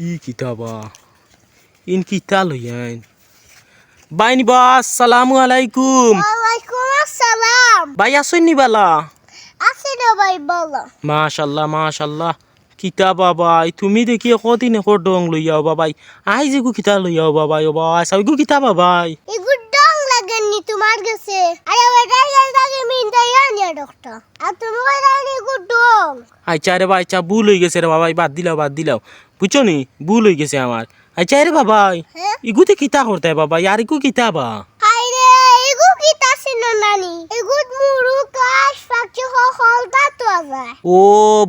ই কিতাবা in কিতা লইয়ান বাইনি বা আসসালামু আলাইকুম। ওয়ালাইকুম আসসালাম। ভাই আসুন নি বালা? আছি না ভাই, বলো। মাশাল্লাহ মাশাল্লাহ। কিতাবা ভাই তুমি দেখি কদিন একর ডং লইয়াও বাবাই, আই যেগু কিতা লইয়াও বাবাই, ও বাবা সাইগু কিতাবা ভাই। এগুলো ডং লাগেনি তোমার কাছে? আরে বেটা লাগে মিন্দাইয়া নিয়া ডক্টর। আর তুমি কইরা এগুলো ডং। আচ্ছা রে ভাই, আচ্ছা ভুল হয়ে গেছে রে বাবাই, বাদ দিলাও বুঝছো নি, ভুল হয়ে গেছে আমার। আচ্ছা রে বাবাই, হ্যাঁ? ইগুতে কিতা করতে বাবাই, আর ইগু কিতাবা? হাইরে এগুলো কিতা ছিল নানি? এগুলো মুরু কাশ ফাঁকি হলদা তো যায়। ও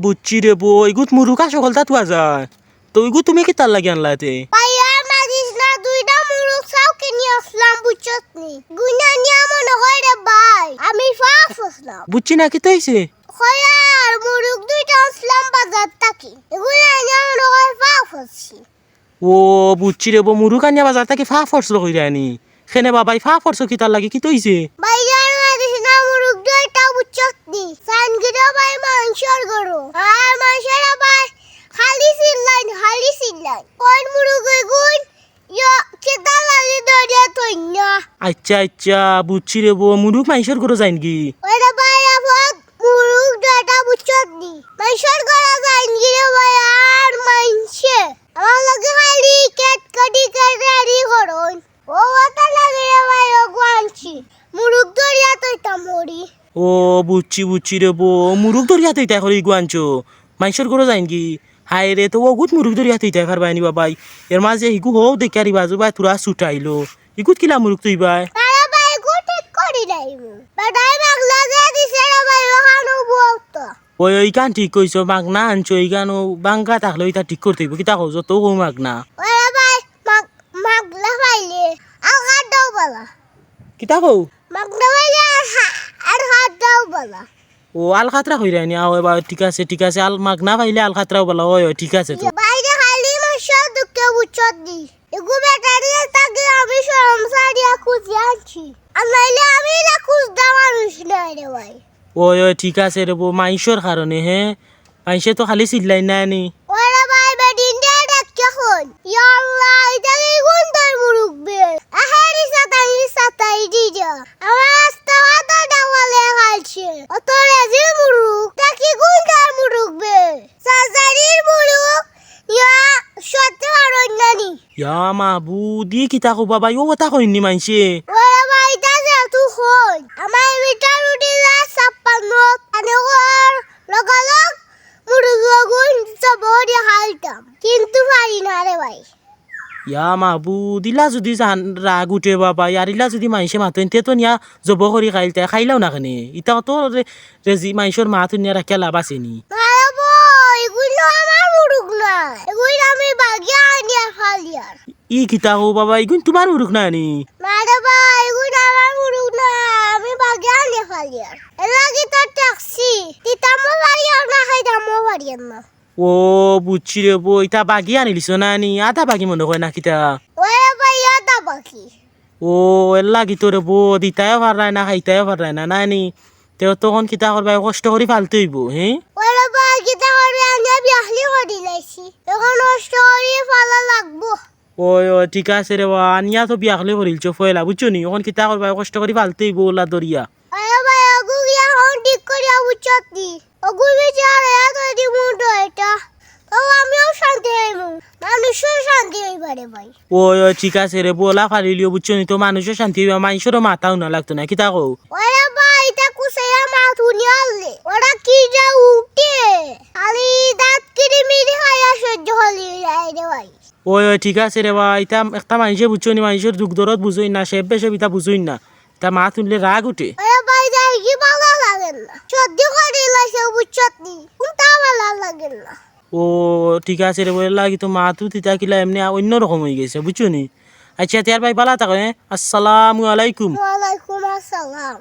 বুঝছি রে বো, ইগুত মুরুকা সকলতা তুয়া যায়। তো ইগু তুমি কিতার লাগি আনলাতে? ভাইয়া মারিস না, দুইটা মুরু চাও কিনি আসলাম বুঝছত নি। গুনা নিয়া মনে হয় রে ভাই, আমি ফাফ আসলাম। বুঝছি না কিতা হইছে? খয়ার মুরুক দুইটা আসলাম বাজার থাকি। এগুলো নিয়া মনে হয় ফাফ আসছি। ও বুঝছি রে বো, মুরুকা নিয়া বাজার থেকে ফা ফরসলো কইরা আনি। খেনে বাবাই ফা ফরসো কিতার লাগি, কি তৈছে? ভাইয়ার মারিস না, মুরুক দুইটা বুঝছত নি। সানগিরা ভাই মাংসর গরু। আর মাংসের ভাই খালি সিল্লাইন। কোন মুরুক এগুন ইয়া কেতা লাগি দরিয়া তইনা। আচ্ছা আচ্ছা বুঝছি রে বো, মুরুক মাইসর গরো যাইন কি? ওরে ভাই আপক মুরুক দুইটা বুঝছত নি। মাংসর গরু যাইনগি রে ভাই, আর মাংসে আমার লগে খালি কাটি রেডি করুন। ও ওটা লাগে রে ভাই, ও গুয়ানছি মুরুক দরিয়া তইতা মরি। ও বুঝছি রে বো, মুরুক ধরিয়া তৈতা করি গুয়ানছো, মাইসর গরো যাইন কি? হায় রে, তো ওগুত মুরুক ধরিয়া তৈতা খারবাই নি বাবাই। এর মাঝে ইগু হও দেখারি বাজু বাই তুরা ছুটাইলো, ইগুত কিলা মুরুক তুইবাই? আরে ভাই ঠিক করি যাইব বেটাই মাগলা যে দিছে রে ভাই, ওখানে বলতো। ওই ওই গান ঠিক কইছো, মাগনা আনছো, এই গান বাঙ্গা থাকলে ওইটা ঠিক করতে হইব, কিতা কও যত কো মাগনা। ওরে ভাই মাগলা পাইলে আর দাও বলা। কিতা কও? মাগলা পাইলে আর হাত দাও বলা। ও আল খাতরা কইরা নি, আও এবার ঠিক আছে আল মাগনা পাইলে আল খাতরাও বলা, ওই ঠিক আছে তো। বাইরে খালি মাসা দুঃখে বুঝছত দি। এগু বেটারি তাকে আমি শরম সারিয়া খুঁজে আনছি। আর নাইলে আমি না খুঁজতে মানুষ নাই রে ভাই। ওই ঠিক আছে রে বো, মাইসর কারণে হ্যাঁ, মাইসে তো খালি চিল্লাই না নি। ওরে ভাই বেদিন দে ডাক্কে হন। ইয়া আল্লাহ, এটা কি কোন তার মুরুক বে? আহারি সাতাই দি যা। আমার রাস্তা তো ডাওয়ালে খাইছে। অত রেজি মুরুক, তা কি কোন তার মুরুক বে? সাজারির মুরুক ইয়া সত্যি আর নানি। ইয়া মাবু দি কিতা কো বাবাই, ও কথা কইনি মাইসে। ওরে ভাই তা যা তুই হন। আমার মিটার উঠিলা 56 আনেগর লগালগ মুরুগ গুণ সবরি হালতাম, কিন্তু পারি না রে ভাই। ইয়া মাবু দিলা যদি রাগ উঠে বাবা, ইয়ারিলা যদি মাইসে মাতেন তে তো নিয়া জব করি খাইলতে খাইলাও না কেনে, ইটা তো রেজি মাইসর মাথুন নিয়া রাখিয়া লাভ আছে নি? আরে বই এগুলো আমার মুরুগ না, এগুলো আমি বাগিয়া আনিয়া ফালিয়ার। ই কিতা কো বাবা, ইগুন তোমার উরুক না নি? আরে ভাই এগুলো আমার মুরুগ না, আমি বাগিয়া আনিয়া ফালিয়ার। এলাকি তো ট্যাক্সি তিতামো বাড়িয়ার না, খাইতামো বাড়িয়ার না। ও বুঝছি রে বো, ইটা বাগি আনিলিস না নি? আধা বাগি মনে হয় না কিতা? ওরে ভাই আদা বাকি। ও এর লাগি তো রে বো, দিতায়ও পারায় না খাইতায়ও পারায় না নানি, তেও তখন কিতা করবা, কষ্ট করি ফালতে হইব হ্যাঁ। ওরে ভাই কিতা করে আনিয়া বিয়াহলি করি লাইছি, এখন নষ্ট করি ফালা লাগবো। ওই ঠিক আছে রে বা, আনিয়া তো বিয়াখলে করিলছ ফয়লা বুঝছো নি, এখন কিতা করবা, কষ্ট করি ফালতে হইব ওলা দরিয়া। ওরে ভাই অগু গিয়া হন ঠিক করিয়া বুঝছত নি। অগু বিচার এত দি মুন্ড এটা তো আমিও শান্তি হইমু, মানুষও শান্তি হইবারে ভাই। ওই ঠিক আছে রে বোলা ফালিলিও বুঝছো নি, তো মানুষের শান্তি হইবা, মানুষেরও মাথাও না লাগতো না, কিতা কও? ওরে ভাই তা কুসাইয়া মাথ উনিয়া আনলে ওরা কি যা উঠে খালি দাঁত কিরিমিরি খাইয়া সহ্য হলি যায় রে ভাই। ওই ঠিক আছে রে বা, ইটা একটা মানুষে বুঝছো নি, মানুষের দুঃখ দরদ বুঝোই না, সে বেশে ইটা বুঝোই না, তা মা তুললে রাগ উঠে। ওরে ভাই যাই কি ভালো লাগে না, সহ্য করি লাইছে বুঝছত নি, কোনটা ভালো লাগে না। ও ঠিক আছে রে বলে লাগি তো মা তু তিতা কিলা এমনি অন্য রকম হয়ে গেছে বুঝছো নি। আচ্ছা তার ভাই বালা থাকো, আসসালামু আলাইকুম। ওয়ালাইকুম আসসালাম।